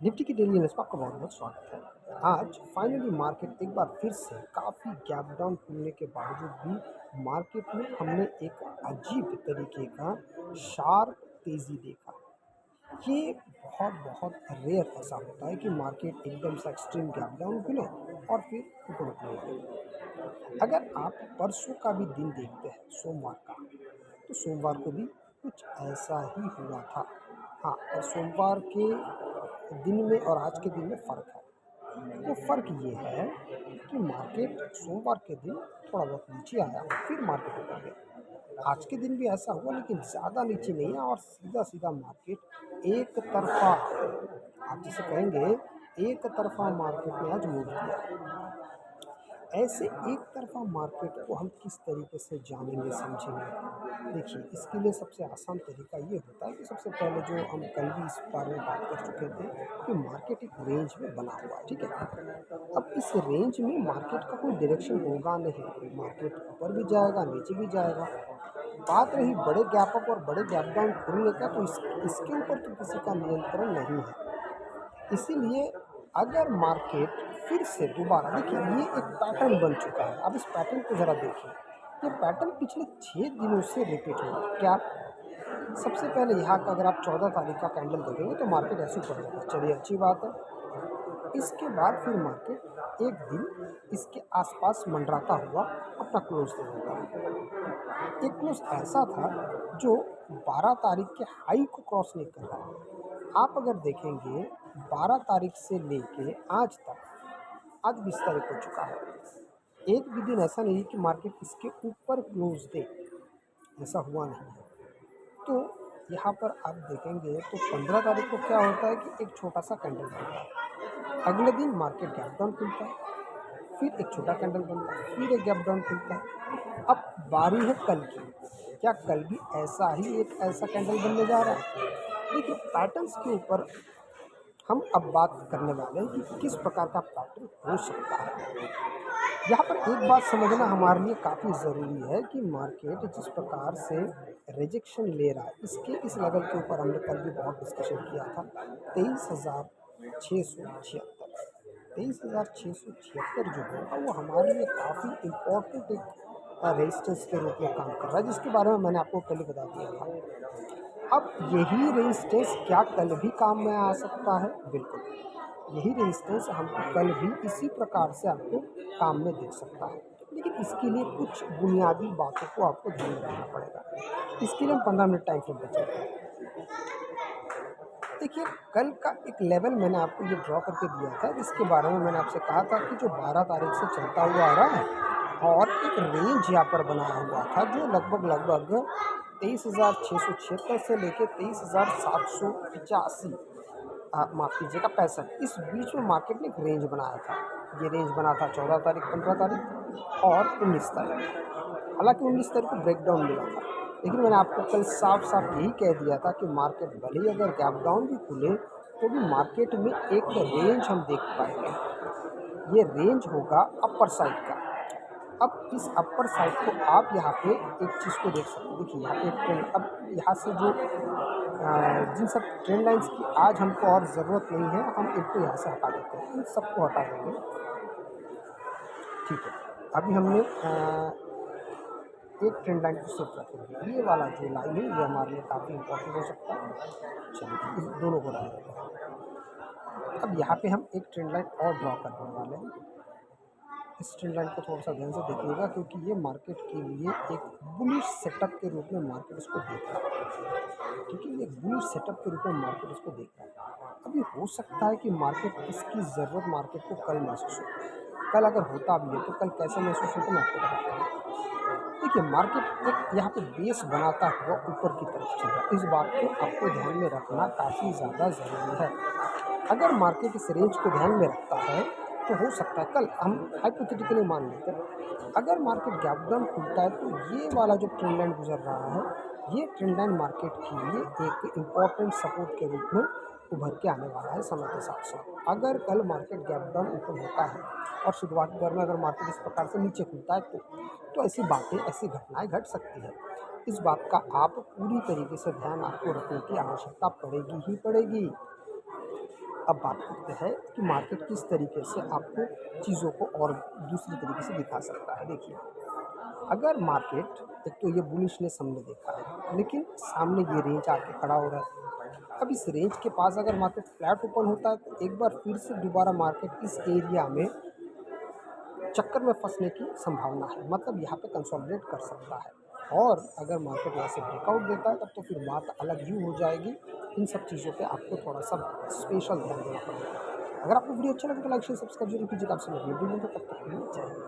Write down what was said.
Nifty की daily analysis में आपका बहुत बहुत स्वागत है। आज फाइनली मार्केट एक बार फिर से काफ़ी गैप डाउन खुलने के बावजूद भी मार्केट में हमने एक अजीब तरीके का शार्प तेज़ी देखा। ये बहुत बहुत रेयर ऐसा होता है कि मार्केट एकदम से एक्सट्रीम गैप डाउन खुले और फिर ऊपर उठने लगे। अगर आप परसों का भी दिन देखते हैं, सोमवार का, तो सोमवार को भी कुछ ऐसा ही हुआ था। हाँ, और सोमवार के दिन में और आज के दिन में फ़र्क है। वो फ़र्क ये है कि मार्केट सोमवार के दिन थोड़ा बहुत नीचे आया, फिर मार्केट ऊपर गया। आज के दिन भी ऐसा हुआ लेकिन ज़्यादा नीचे नहीं आया और सीधा-सीधा मार्केट एक तरफ़ा, आप जिसे कहेंगे, एक तरफ़ा मार्केट ने आज मूव किया। ऐसे एक तरफ़ा मार्केट को हम किस तरीके से जानेंगे, समझेंगे? देखिए, इसके लिए सबसे आसान तरीका ये होता है कि सबसे पहले जो हम कल भी इस बारे में बात कर चुके थे कि मार्केट एक रेंज में बना हुआ है, ठीक है? अब इस रेंज में मार्केट का कोई डायरेक्शन होगा नहीं, मार्केट ऊपर भी जाएगा, नीचे भी जाएगा। बात रही बड़े गैप अप और बड़े गैप डाउन खुलने का, तो इसके ऊपर तो किसी का नियंत्रण नहीं है। इसीलिए अगर मार्केट फिर से दोबारा, देखिए, ये एक पैटर्न बन चुका है। अब इस पैटर्न को ज़रा देखिए। ये पैटर्न पिछले 6 दिनों से रिपीट हो रहा है। क्या? सबसे पहले यहाँ का अगर आप 14 तारीख का कैंडल देखेंगे तो मार्केट ऐसे ऊपर जाता है, चलिए अच्छी बात है। इसके बाद फिर मार्केट एक दिन इसके आसपास मंडराता हुआ अपना क्लोज दे देता है। एक क्लोज ऐसा था जो 12 तारीख के हाई को क्रॉस नहीं कर रहा है। आप अगर देखेंगे 12 तारीख से लेके आज तक, आज 20 तारीख हो चुका है, एक भी दिन ऐसा नहीं है कि मार्केट इसके ऊपर क्लोज दे, ऐसा हुआ नहीं है। तो यहाँ पर आप देखेंगे तो 15 तारीख को क्या होता है कि एक छोटा सा कैंडल बनता है, अगले दिन मार्केट गैप डाउन खुलता है, फिर एक छोटा कैंडल बनता है, फिर एक गैप डाउन खुलता है। अब बारी है कल की। क्या कल भी ऐसा ही एक ऐसा कैंडल बनने जा रहा है? देखिए, पैटर्न्स के ऊपर हम अब बात करने वाले हैं कि किस प्रकार का पैटर्न हो सकता है। यहाँ पर एक बात समझना हमारे लिए काफ़ी ज़रूरी है कि मार्केट जिस प्रकार से रिजेक्शन ले रहा है, इसके इस लेवल के ऊपर हमने कल भी बहुत डिस्कशन किया था। 23,676, 23,676 जो होगा वो हमारे लिए काफ़ी इम्पोर्टेंट एक रेजिस्टेंस के रूप में काम कर रहा है, जिसके बारे में मैंने आपको पहले बता दिया था। अब यही रेजिस्टेंस क्या कल भी काम में आ सकता है? बिल्कुल। यही रेजिस्टेंस हमको कल भी इसी प्रकार से आपको काम में दिख सकता है, लेकिन इसके लिए कुछ बुनियादी बातों को आपको ध्यान में रखना पड़ेगा। इसके लिए हम 15 मिनट टाइम फ्रेम बचेगा। देखिए, कल का एक लेवल मैंने आपको ये ड्रॉ करके दिया था, जिसके बारे में मैंने आपसे कहा था कि जो 12 तारीख से चलता हुआ आ रहा है और एक रेंज यहाँ पर बनाया हुआ था जो लगभग 23,676 से लेके 23,785, माफ़ कीजिएगा 65, इस बीच में मार्केट ने एक रेंज बनाया था। ये रेंज बना था 14 तारीख, 15 तारीख और 19 तारीख। हालांकि 19 तारीख को ब्रेकडाउन मिला था, लेकिन मैंने आपको कल साफ साफ यही कह दिया था कि मार्केट भले ही अगर गैप डाउन भी खुले तो भी मार्केट में एक रेंज हम देख पाएंगे। ये रेंज होगा अपर साइड का। अब इस अपर साइड को आप यहाँ पे एक चीज़ को देख सकते हैं। देखिए, यहाँ पे एक ट्रेंड, अब यहाँ से जो जिन सब ट्रेंड लाइंस की आज हमको और ज़रूरत नहीं है, हम इनको यहाँ से हटा देते हैं, इन सबको हटा देंगे। ठीक है, अभी हमने एक ट्रेंड लाइन को सिर्फ रखेंगे। ये वाला जो लाइन है ये हमारे लिए काफ़ी इंपॉर्टेंट हो सकता है। चलिए, इस दोनों को रख देते हैं। अब यहाँ पे हम एक ट्रेंड लाइन और ड्रॉ करने वाले हैं। इस ट्रेंड लाइन को थोड़ा सा ध्यान से देखिएगा, क्योंकि ये मार्केट के लिए एक बुलिश सेटअप के रूप में मार्केट इसको देख रहा है। ठीक है, ये एक बुलिश सेटअप के रूप में मार्केट इसको देख रहा है। अभी हो सकता है कि मार्केट इसकी ज़रूरत मार्केट को कल महसूस हो। कल अगर होता भी है तो कल कैसे महसूस होता, मैं आपको बताता हूँ। देखिए, मार्केट एक यहाँ पे बेस बनाता हुआ ऊपर की तरफ चल रहा है। इस बात को आपको ध्यान में रखना काफ़ी ज़्यादा ज़रूरी है। अगर मार्केट इस रेंज को ध्यान में रखता है तो हो सकता है, कल हम हाइपोथेटिकली मान लेते हैं, अगर मार्केट गैप डाउन खुलता है तो ये वाला जो ट्रेंड लाइन गुजर रहा है, ये ट्रेंड लाइन मार्केट के लिए एक इम्पॉर्टेंट सपोर्ट के रूप में उभर के आने वाला है समय के साथ साथ। अगर कल मार्केट गैप डाउन ऊपर होता है और शुरुआती दौर में अगर मार्केट इस प्रकार से नीचे खुलता है तो ऐसी बातें, ऐसी घटनाएं घट सकती है। इस बात का आप पूरी तरीके से ध्यान आपको रखने की आवश्यकता पड़ेगी ही पड़ेगी। अब बात करते हैं कि मार्केट किस तरीके से आपको चीज़ों को और दूसरी तरीके से दिखा सकता है। देखिए, अगर मार्केट एक तो ये बुलिशनेस हमने देखा है, लेकिन सामने ये रेंज आके खड़ा हो रहा है। अब इस रेंज के पास अगर मार्केट फ्लैट ओपन होता है तो एक बार फिर से दोबारा मार्केट इस एरिया में चक्कर में फँसने की संभावना है, मतलब यहाँ पे कंसोलिडेट कर सकता है। और अगर मार्केट यहाँ से ब्रेकआउट देता है तब तो फिर बात अलग ही हो जाएगी। इन सब चीज़ों पे आपको थोड़ा-सा स्पेशल ध्यान देना पड़ेगा। अगर आपको वीडियो अच्छा लगे तो लाइक, शेयर, सब्सक्राइब ज़रूर कीजिएगा। आपसे मैं वीडियो में तब तक के लिए जय हिंद।